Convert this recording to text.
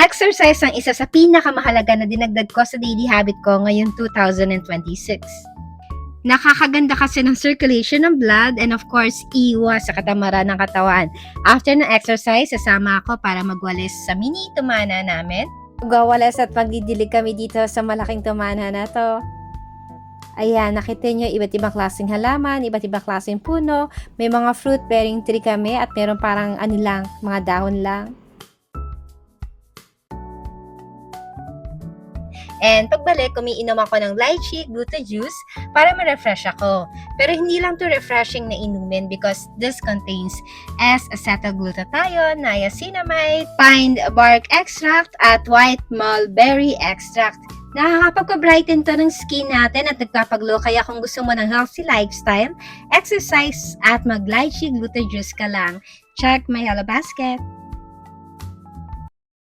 Exercise ang isa sa pinakamahalaga na dinagdag ko sa daily habit ko ngayong 2026. Nakakaganda kasi ng circulation ng blood and of course, iwas sa katamaran ng katawan. After ng exercise, sasama ako para magwalis sa mini tumana namin. Magwawalis at magdidilig kami dito sa malaking tumana na to. Ayan, nakita nyo iba't ibang klaseng halaman, iba't ibang klaseng puno. May mga fruit bearing tree kami at meron parang mga dahon lang. And pagbalik, umiinom ako ng lychee gluta juice para ma-refresh ako. Pero hindi lang to refreshing na inumin because this contains S-acetylglutathione, niacinamide, pine bark extract, at white mulberry extract. Nakakapagpa-brighten to ng skin natin at nagpapaglow, kaya kung gusto mo ng healthy lifestyle, exercise at mag-lychee gluta juice ka lang. Check my Hello Basket!